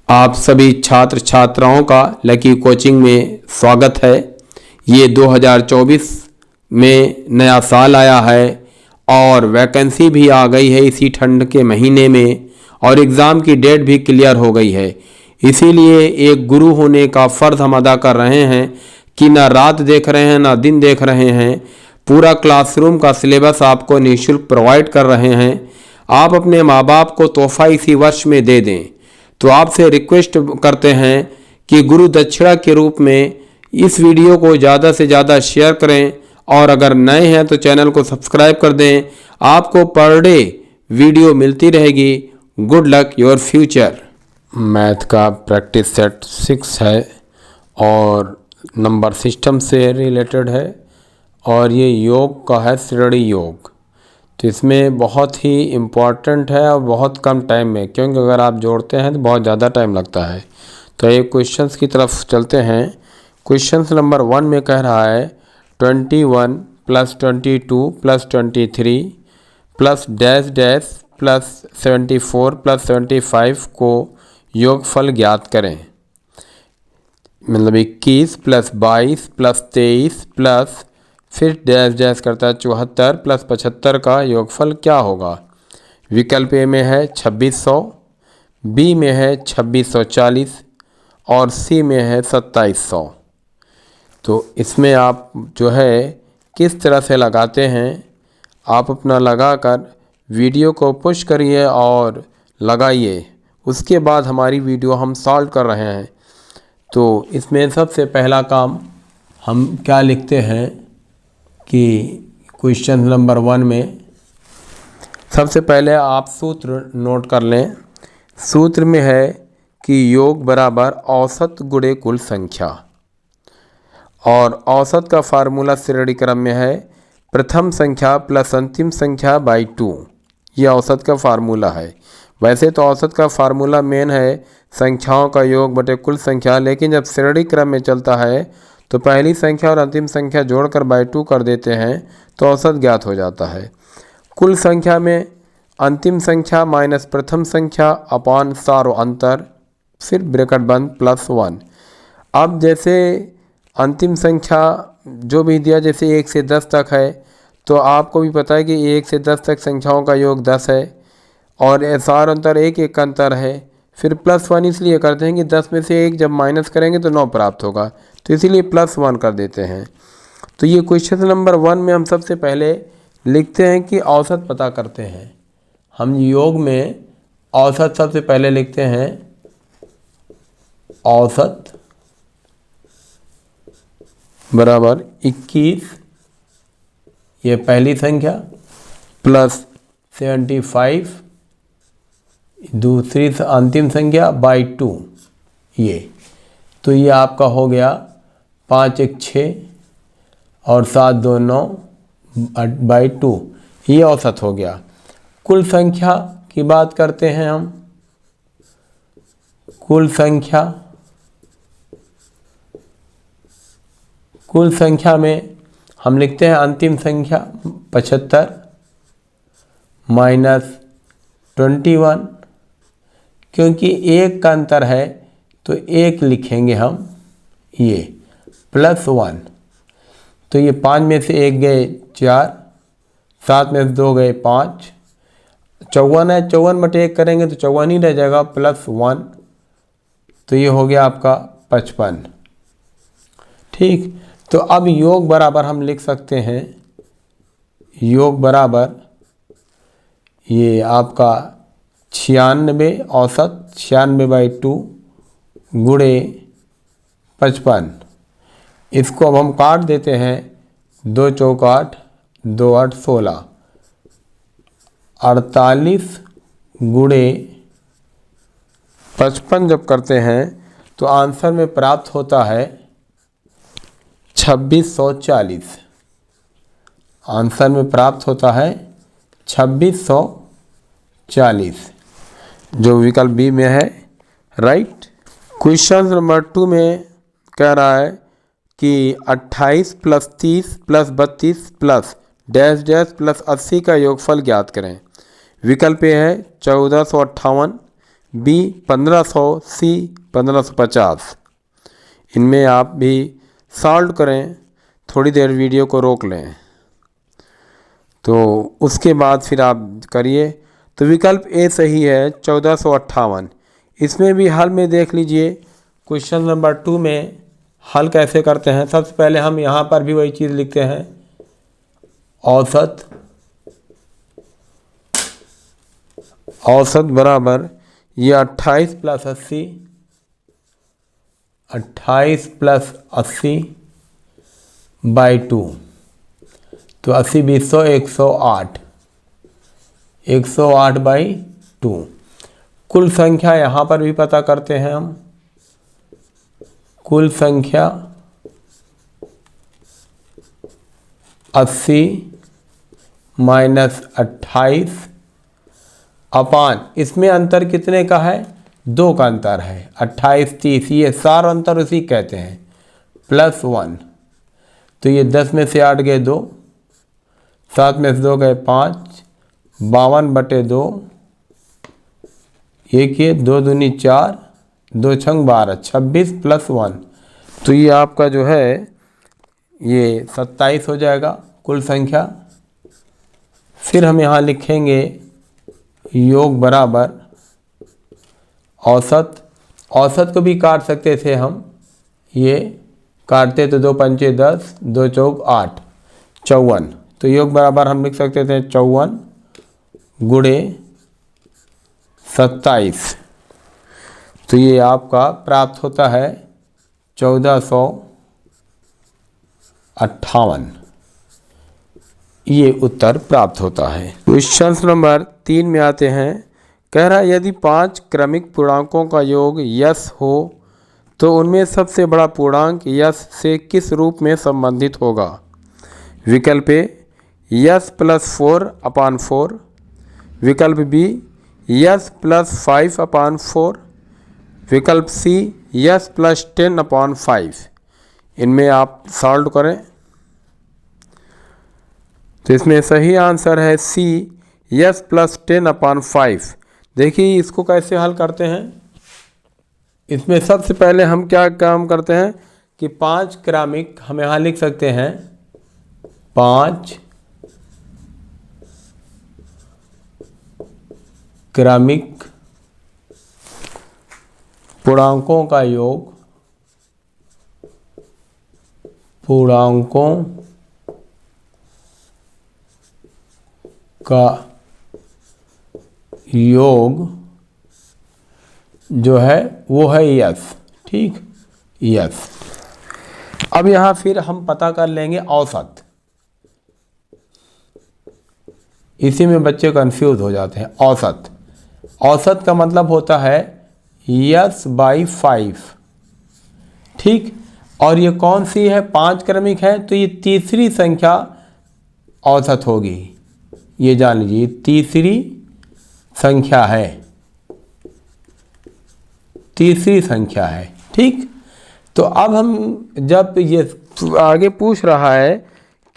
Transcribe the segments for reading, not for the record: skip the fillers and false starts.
आप सभी छात्र छात्राओं का लकी कोचिंग में स्वागत है। ये 2024 में नया साल आया है और वैकेंसी भी आ गई है इसी ठंड के महीने में, और एग्ज़ाम की डेट भी क्लियर हो गई है। इसीलिए एक गुरु होने का फ़र्ज़ हम अदा कर रहे हैं कि ना रात देख रहे हैं ना दिन देख रहे हैं, पूरा क्लासरूम का सिलेबस आपको निःशुल्क प्रोवाइड कर रहे हैं। आप अपने माँ बाप को तोहफ़ा इसी वर्ष में दे दें। तो आपसे रिक्वेस्ट करते हैं कि गुरु दक्षिणा के रूप में इस वीडियो को ज़्यादा से ज़्यादा शेयर करें, और अगर नए हैं तो चैनल को सब्सक्राइब कर दें। आपको पर डे वीडियो मिलती रहेगी। Good luck your future. Math का प्रैक्टिस सेट 6 है और नंबर सिस्टम से रिलेटेड है, और ये योग का है, श्रेणी योग। तो इसमें बहुत ही इम्पॉर्टेंट है और बहुत कम टाइम में, क्योंकि अगर आप जोड़ते हैं तो बहुत ज़्यादा टाइम लगता है। तो ये क्वेश्चंस की तरफ चलते हैं। क्वेश्चंस नंबर 1 में कह रहा है 21 + 22 + 23 प्लस डैश डैश प्लस 74 + 75 को योगफल ज्ञात करें। मतलब 21 + 22 + 23 प्लस फिर डैश डैश करता है 74 + 75 का योगफल क्या होगा। विकल्प ए में है 2600, बी में है 2640 और सी में है 2700। तो इसमें आप जो है किस तरह से लगाते हैं, आप अपना लगाकर वीडियो को पुश करिए और लगाइए। उसके बाद हमारी वीडियो हम सॉल्व कर रहे हैं। तो इसमें सबसे पहला काम हम क्या लिखते हैं कि क्वेश्चन नंबर 1 में सबसे पहले आप सूत्र नोट कर लें। सूत्र में है कि योग बराबर औसत गुणे कुल संख्या, और औसत का फार्मूला श्रेणी क्रम में है प्रथम संख्या प्लस अंतिम संख्या बाई 2। ये औसत का फार्मूला है। वैसे तो औसत का फार्मूला मेन है संख्याओं का योग बटे कुल संख्या, लेकिन जब श्रेणी क्रम में चलता है तो पहली संख्या और अंतिम संख्या जोड़कर बाई 2 कर देते हैं तो औसत ज्ञात हो जाता है। कुल संख्या में अंतिम संख्या माइनस प्रथम संख्या अपॉन सारो अंतर, फिर ब्रैकेट बंद +1। अब जैसे अंतिम संख्या जो भी दिया, जैसे 1 से 10 तक है, तो आपको भी पता है कि 1 से 10 तक संख्याओं का योग 10 है, और सारो अंतर 1 1 का अंतर है। फिर +1 इसलिए करते हैं कि 10 में से 1 जब माइनस करेंगे तो 9 प्राप्त होगा, तो इसीलिए +1 कर देते हैं। तो ये क्वेश्चन नंबर 1 में हम सबसे पहले लिखते हैं कि औसत पता करते हैं। हम योग में औसत सबसे पहले लिखते हैं, औसत बराबर 21, ये पहली संख्या, प्लस 75 दूसरी अंतिम संख्या बाई 2 ये। तो ये आपका हो गया 5 1 6 और 7 2 9 बाई 2, ये औसत हो गया। कुल संख्या की बात करते हैं हम। कुल संख्या में हम लिखते हैं अंतिम संख्या 75 माइनस 21, क्योंकि 1 का अंतर है तो 1 लिखेंगे हम, ये +1। तो ये 5 में से 1 गए 4, 7 में से 2 गए 5, 54 है, 54 बटे 1 करेंगे तो 54 ही रह जाएगा, +1। तो ये हो गया आपका 55। ठीक, तो अब योग बराबर हम लिख सकते हैं, योग बराबर ये आपका 96 औसत 96/2 गुणे 55। इसको अब हम काट देते हैं, 2 चौक 8, 2 8 16, 48 गुणे 55 जब करते हैं तो आंसर में प्राप्त होता है 2640। आंसर में प्राप्त होता है 2640, जो विकल्प बी में है, राइट। क्वेश्चन नंबर 2 में कह रहा है कि 28 + 30 + 32 प्लस डैश डैश प्लस 80 का योगफल ज्ञात करें। विकल्प ए है 1458, बी 1500, सी 1550। इनमें आप भी सॉल्व करें, थोड़ी देर वीडियो को रोक लें तो उसके बाद फिर आप करिए। तो विकल्प ए सही है 1458। इसमें भी हल में देख लीजिए, क्वेश्चन नंबर 2 में हल कैसे करते हैं। सबसे पहले हम यहाँ पर भी वही चीज़ लिखते हैं, औसत बराबर ये 28 प्लस 80, 28 प्लस 80 बाई 2, तो 80 20 108, 108 बाई 2। कुल संख्या यहाँ पर भी पता करते हैं हम। कुल संख्या 80 माइनस 28 अपान, इसमें अंतर कितने का है? 2 का अंतर है, 28 30, ये सारा अंतर उसी कहते हैं, प्लस 1। तो ये 10 में से 8 गए 2, 7 में से 2 गए 5, 52/2, एक ये 2 दूनी 4, 2 छंग 12, 26 प्लस 1, तो ये आपका जो है ये 27 हो जाएगा कुल संख्या। फिर हम यहाँ लिखेंगे योग बराबर औसत। औसत को भी काट सकते थे हम, ये काटते तो 2 पंचे 10, 2 चौक 8, 54। तो योग बराबर हम लिख सकते थे 54 गुणे 27। तो ये आपका प्राप्त होता है 1458, ये उत्तर प्राप्त होता है। क्वेश्चन नंबर 3 में आते हैं। कह रहा है यदि 5 क्रमिक पूर्णांकों का योग यस हो तो उनमें सबसे बड़ा पूर्णांक यस से किस रूप में संबंधित होगा? विकल्प ए यस प्लस 4/4, विकल्प बी यस प्लस 5/4, विकल्प सी यस प्लस 10/5। इनमें आप सॉल्व करें तो इसमें सही आंसर है सी यस प्लस 10/5। देखिए इसको कैसे हल करते हैं। इसमें सबसे पहले हम क्या काम करते हैं कि 5 क्रमिक हम यहाँ लिख सकते हैं, 5 क्रमिक पूर्णांकों का योग, पूर्णांकों का योग जो है वो है यस। ठीक, यस। अब यहाँ फिर हम पता कर लेंगे औसत। इसी में बच्चे कंफ्यूज हो जाते हैं। औसत, औसत का मतलब होता है यस बाई 5। ठीक, और ये कौन सी है? 5 क्रमिक है तो ये तीसरी संख्या औसत होगी, ये जान लीजिए, तीसरी संख्या है, तीसरी संख्या है। ठीक, तो अब हम जब ये आगे पूछ रहा है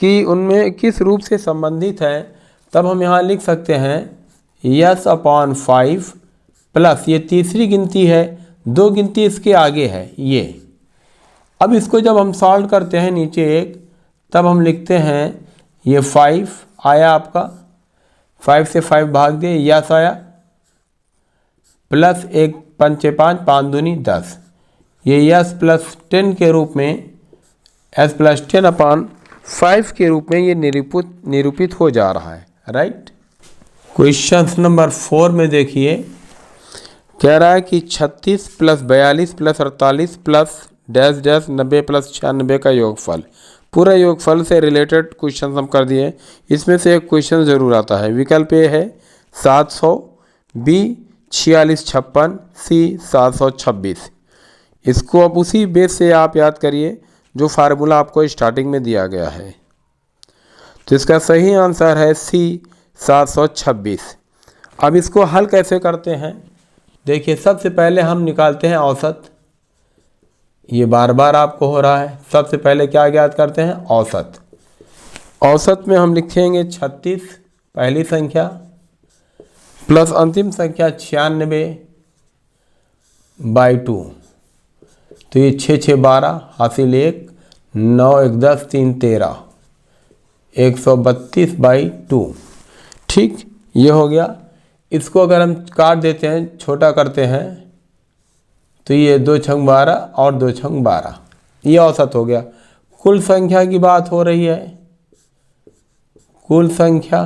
कि उनमें किस रूप से संबंधित है, तब हम यहाँ लिख सकते हैं यस/5 प्लस, ये तीसरी गिनती है, 2 गिनती इसके आगे है ये। अब इसको जब हम सॉल्व करते हैं नीचे एक, तब हम लिखते हैं ये 5 आया आपका, 5 से 5 भाग दिए, यस आया, प्लस 1 पंचे 5, 5 दूनी 10, ये यस प्लस 10 के रूप में, एस प्लस 10/5 के रूप में ये निरूपित हो जा रहा है। राइट। क्वेश्चन नंबर 4 में देखिए, कह रहा है कि 36 plus 42 plus 48 plus dash dash 90 plus 96 का योगफल। पूरा योगफल से रिलेटेड क्वेश्चन हम कर दिए। इसमें से एक क्वेश्चन ज़रूर आता है। विकल्प ए है 700, बी 4656, सी 726। इसको अब उसी बेस से आप याद करिए जो फार्मूला आपको स्टार्टिंग में दिया गया है। तो इसका सही आंसर है सी 726। अब इसको हल कैसे करते हैं? देखिए सबसे पहले हम निकालते हैं औसत। ये बार बार आपको हो रहा है। सबसे पहले क्या ज्ञात करते हैं? औसत। औसत में हम लिखेंगे 36 पहली संख्या प्लस अंतिम संख्या 96 बाई 2। तो ये 6 6 12 हासिल 1, 9 1 10 3 13, 132 बाई 2। ठीक, ये हो गया। इसको अगर हम काट देते हैं, छोटा करते हैं, तो ये 2 छंग 12 और 2 छंग 12, ये औसत हो गया। कुल संख्या की बात हो रही है। कुल संख्या,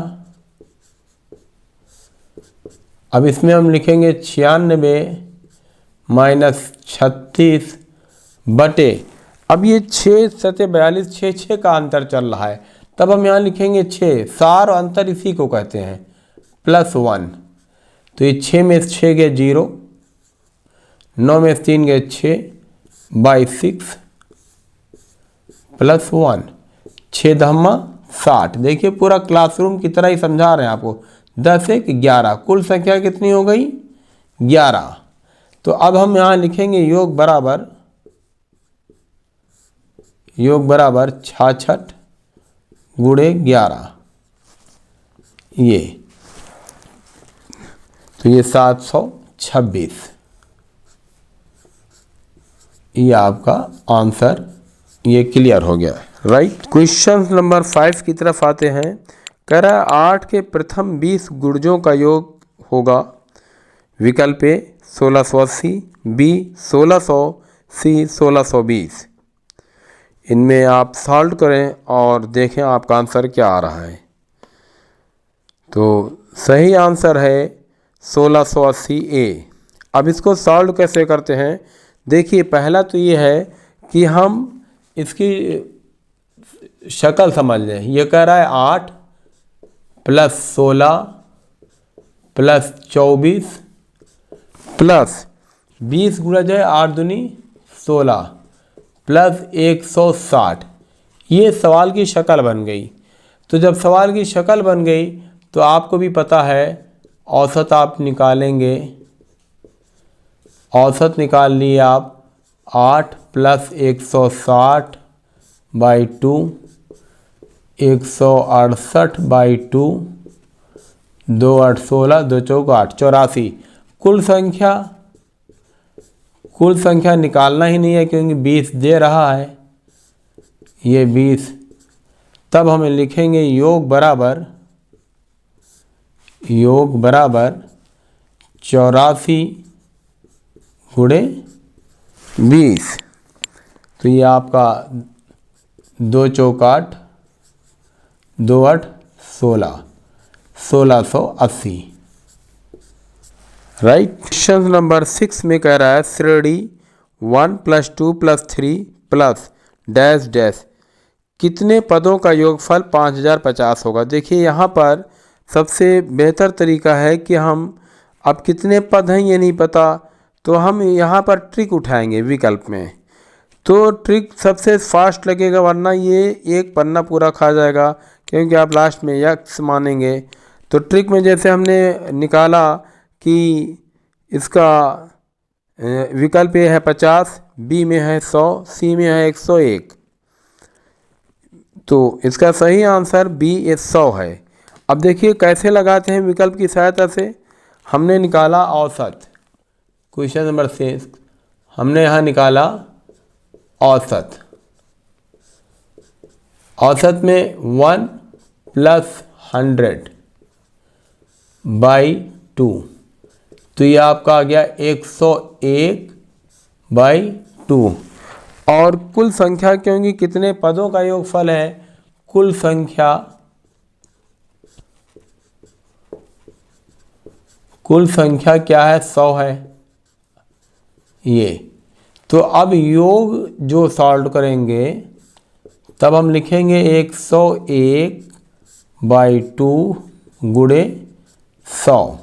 अब इसमें हम लिखेंगे 96 माइनस 36 बटे, अब ये 6 सते 42, 6 6 का अंतर चल रहा है, तब हम यहाँ लिखेंगे 6, सार और अंतर इसी को कहते हैं, +1। तो ये 6 में से 6 गए 0, 9 में से 3 गए 6 बाई 6 +1, 6 धम्मा 60। देखिए पूरा क्लासरूम की तरह ही समझा रहे हैं आपको। 10 1 11, कुल संख्या कितनी हो गई? 11। तो अब हम यहाँ लिखेंगे योग बराबर 66 गुणे 11, ये तो ये 726, ये आपका आंसर, ये क्लियर हो गया, राइट। क्वेश्चन नंबर 5 की तरफ आते हैं। कह रहा है 8 के प्रथम 20 गुणजों का योग होगा। विकल्प ए 1680, बी 1600, सी 1620। इनमें आप सॉल्व करें और देखें आपका आंसर क्या आ रहा है। तो सही आंसर है 1680 ए। अब इसको सॉल्व कैसे करते हैं? देखिए पहला तो ये है कि हम इसकी शक्ल समझ लें। ये कह रहा है 8 + 16 + 24 प्लस 20 गुणा जाए 8 दूनी 16 प्लस 160। ये सवाल की शक्ल बन गई। तो जब सवाल की शक्ल बन गई तो आपको भी पता है औसत आप निकालेंगे। औसत निकाल लिए आप 8 + 160 बाई 2, 168 बाई 2, 2 8 16, 2 4 8 84। कुल संख्या निकालना ही नहीं है क्योंकि 20 दे रहा है, ये 20। तब हमें लिखेंगे योग बराबर 84 गुणे 20। तो ये आपका 2 4 8, 2 8 16, 1680, राइट। क्वेश्चन नंबर 6 में कह रहा है श्रेणी 1 + 2 + 3 प्लस डैश डैश कितने पदों का योगफल 5050 होगा। देखिए यहाँ पर सबसे बेहतर तरीका है कि हम, अब कितने पद हैं ये नहीं पता, तो हम यहाँ पर ट्रिक उठाएंगे विकल्प में। तो ट्रिक सबसे फास्ट लगेगा, वरना ये एक पन्ना पूरा खा जाएगा क्योंकि आप लास्ट में यक्स मानेंगे। तो ट्रिक में जैसे हमने निकाला कि इसका विकल्प ए है 50, बी में है 100, सी में है 101। तो इसका सही आंसर बी 100 है। अब देखिए कैसे लगाते हैं विकल्प की सहायता से। हमने निकाला औसत, क्वेश्चन नंबर 6 हमने यहाँ निकाला औसत। औसत में 1 + 100 बाई 2, तो ये आपका आ गया 101 बाई 2। और कुल संख्या, क्योंकि कितने पदों का योगफल है, कुल संख्या क्या है? 100 है ये। तो अब योग जो सॉल्व करेंगे तब हम लिखेंगे 101 बाई 2 गुणे 100,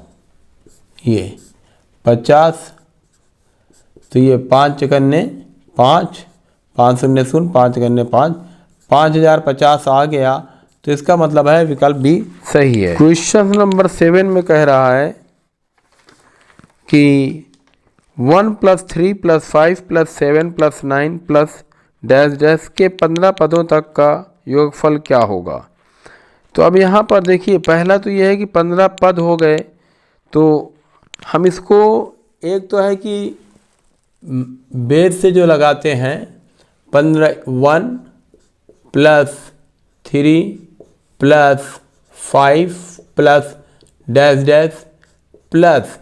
ये 50। तो ये 5 चकन्ने 5, 5 शून्य शून्य, 5 चकन्ने 5, 5050 आ गया। तो इसका मतलब है विकल्प भी सही है। क्वेश्चन नंबर 7 में कह रहा है कि 1 + 3 + 5 + 7 + 9 + डैश डैश के 15 पदों तक का योगफल क्या होगा। तो अब यहाँ पर देखिए पहला तो यह है कि 15 पद हो गए। तो हम इसको, एक तो है कि बेस से जो लगाते हैं 15 1 plus 3 plus 5 plus dash dash plus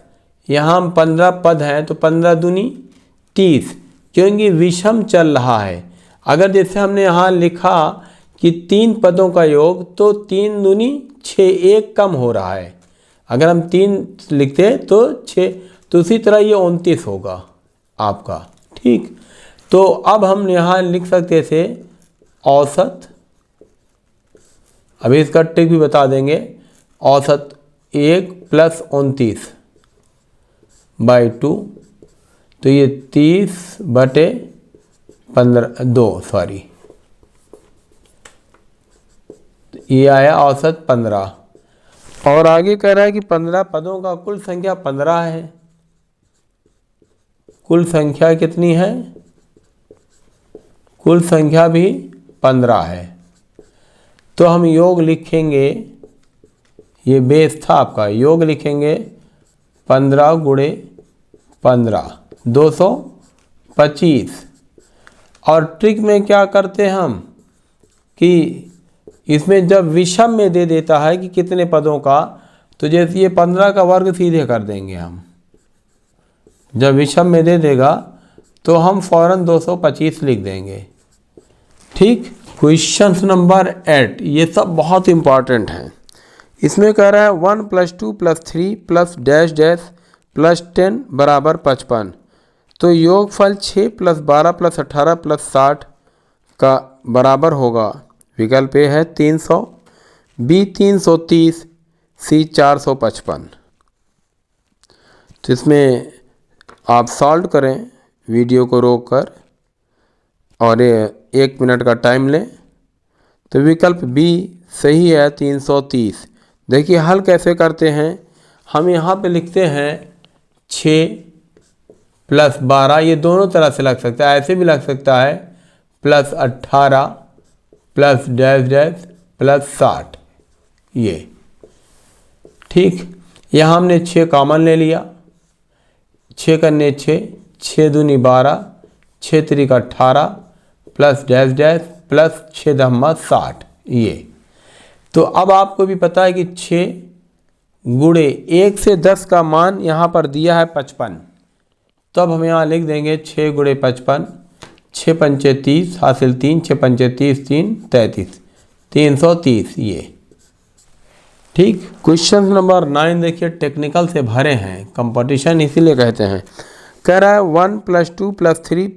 यहाँ हम 15 पद हैं तो 15 दूनी 30, क्योंकि विषम चल रहा है। अगर जैसे हमने यहाँ लिखा कि 3 पदों का योग तो 3 दूनी 6, 1 कम हो रहा है। अगर हम 3 लिखते तो 6, तो उसी तरह ये 29 होगा आपका। ठीक, तो अब हम यहाँ लिख सकते थे औसत, अभी इसका ट्रिक भी बता देंगे। औसत 1 प्लस 29 बाई 2, तो ये 30/2 सॉरी, ये आया औसत 15। और आगे कह रहा है कि 15 पदों का कुल संख्या 15 है। कुल संख्या कितनी है? कुल संख्या भी 15 है। तो हम योग लिखेंगे, ये बेस था आपका, योग लिखेंगे 15 गुणे 15 225। और ट्रिक में क्या करते हैं हम कि इसमें जब विषम में दे देता है कि कितने पदों का, तो जैसे ये 15 का वर्ग सीधे कर देंगे हम। जब विषम में दे देगा तो हम फौरन 225 लिख देंगे। ठीक, क्वेश्चन नंबर 8, ये सब बहुत इंपॉर्टेंट हैं। इसमें कह रहा है 1 + 2 + 3 + डैश डैश + 10 = 55। तो योगफल 6 + 12 + 18 + 60 का बराबर होगा। विकल्प ए है 300, बी 330, सी 455। तो इसमें आप सॉल्व करें वीडियो को रोक कर और 1 मिनट का टाइम लें। तो विकल्प बी सही है 330। देखिए हल कैसे करते हैं, हम यहाँ पे लिखते हैं 6 + 12, ये दोनों तरह से लग सकता है, ऐसे भी लग सकता है, + 18 + डैश डैश + 60 ये। ठीक, यहाँ हमने 6 कॉमन ले लिया, 6 करने 6, 6 दूनी 12, 6 त्रिक 18 + डैश डैश + 6 दहमा 60 ये। तो अब आपको भी पता है कि 6 गुणे 1 से 10 का मान यहाँ पर दिया है 55। तो अब हम यहाँ लिख देंगे 6 गुणे 55, 6 पंचे 30 हासिल 3, 6 पंचे 30 3 33, 330 ये। ठीक, क्वेश्चन नंबर 9 देखिए, टेक्निकल से भरे हैं, कंपटीशन इसीलिए कहते हैं। कह रहा है 1 + 2 + 3 +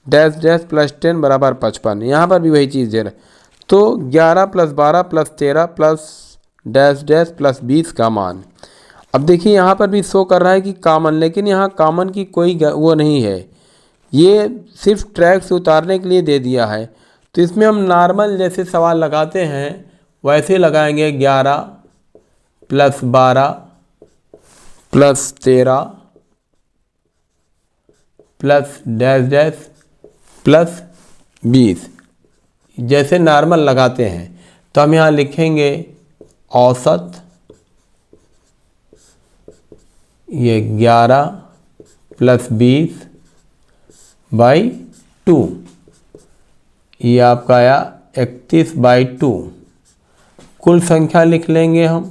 डैश डैश + 10 = 55। यहाँ पर भी वही चीज़ दे रहा है। तो 11 + 12 + 13 + डैश डैश + 20 का मान। अब देखिए यहाँ पर भी शो कर रहा है कि कॉमन, लेकिन यहाँ कॉमन की कोई वो नहीं है, ये सिर्फ ट्रैक से उतारने के लिए दे दिया है। तो इसमें हम नॉर्मल जैसे सवाल लगाते हैं वैसे लगाएंगे। 11 + 12 + 13 + डैश डैश + 20 जैसे नॉर्मल लगाते हैं। तो हम यहाँ लिखेंगे औसत, ये 11 + 20 बाई 2, ये आपका आया 31/2। कुल संख्या लिख लेंगे हम,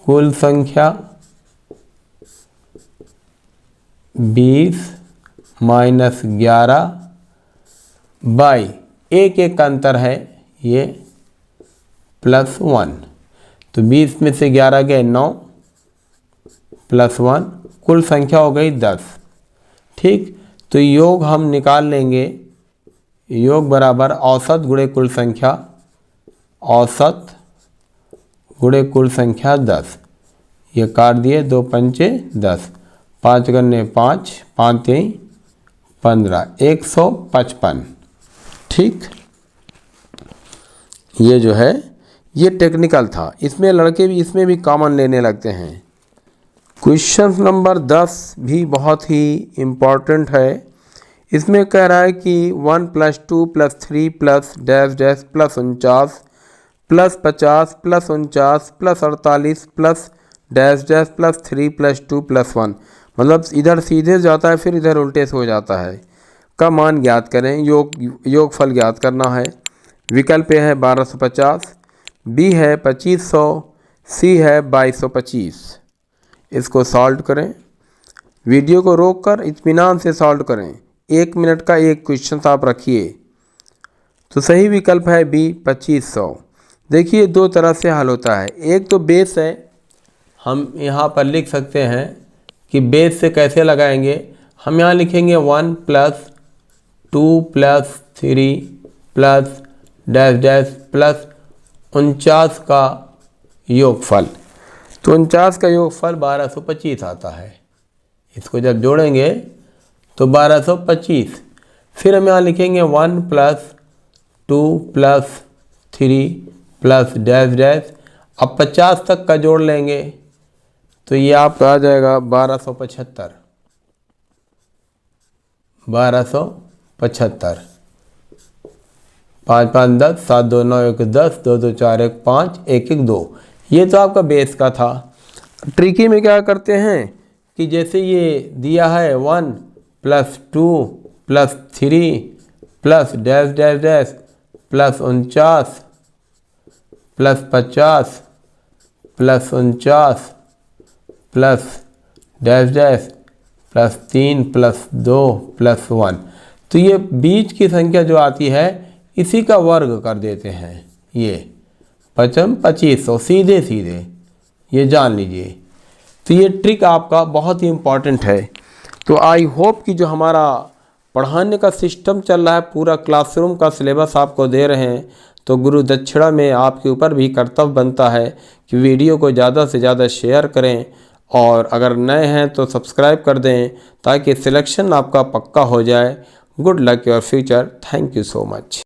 कुल संख्या 20 - 11 बाई 1 का अंतर है ये +1। तो 20 में से 11 गए 9 +1, कुल संख्या हो गई 10। ठीक, तो योग हम निकाल लेंगे, योग बराबर औसत गुणे कुल संख्या, औसत गुणे कुल संख्या 10। ये काट दिए, 2 पंचे 10, 5 गन्ने 5, 5 3 15, 155। ठीक, ये जो है ये टेक्निकल था। इसमें लड़के भी इसमें भी कॉमन लेने लगते हैं। क्वेश्चन नंबर 10 भी बहुत ही इम्पोर्टेंट है। इसमें कह रहा है कि 1 + 2 + 3 + dash dash + 49 + 50 + 49 + 48 + dash dash plus 3 plus 2 plus 1, मतलब इधर सीधे जाता है फिर इधर उल्टे से हो जाता है। का मान ज्ञात करें, योगफल ज्ञात करना है। विकल्प ए है 1250, बी है 2500, सी है 2225। इसको सॉल्व करें। वीडियो को रोककर इत्मीनान से सॉल्व करें। 1 मिनट का एक क्वेश्चन आप रखिए। तो सही विकल्प है बी 2500। देखिए दो तरह से हल होता है। एक तो बेस है, हम यहाँ पर लिख सकते हैं कि बेस से कैसे लगाएंगे। हम यहाँ लिखेंगे 1 plus 2 plus 3 plus dash dash plus 49 का योगफल। तो 49 का योगफल 1225 आता है। इसको जब जोड़ेंगे तो 1225। फिर हम यहाँ लिखेंगे 1 plus 2 plus 3 plus dash dash. अब 50 तक का जोड़ लेंगे तो ये आपका आ जाएगा 1275। 1275। 5 5 10, 7 2 9 1 10, 2 2 4 1 5, 1 1 2। ये तो आपका बेस का था। ट्रिकी में क्या करते हैं कि जैसे ये दिया है 1 plus 2 plus 3 plus dash dash dash plus 49 plus 50 plus 49 plus dash dash plus 3 plus 2 plus 1। तो ये बीच की संख्या जो आती है इसी का वर्ग कर देते हैं। ये 2500 सीधे सीधे, ये जान लीजिए। तो ये ट्रिक आपका बहुत ही इम्पॉर्टेंट है। तो आई होप कि जो हमारा पढ़ाने का सिस्टम चल रहा है, पूरा क्लासरूम का सिलेबस आपको दे रहे हैं, तो गुरु दक्षिणा में आपके ऊपर भी कर्तव्य बनता है कि वीडियो को ज़्यादा से ज़्यादा शेयर करें और अगर नए हैं तो सब्सक्राइब कर दें ताकि सिलेक्शन आपका पक्का हो जाए। Good luck your future. Thank you so much.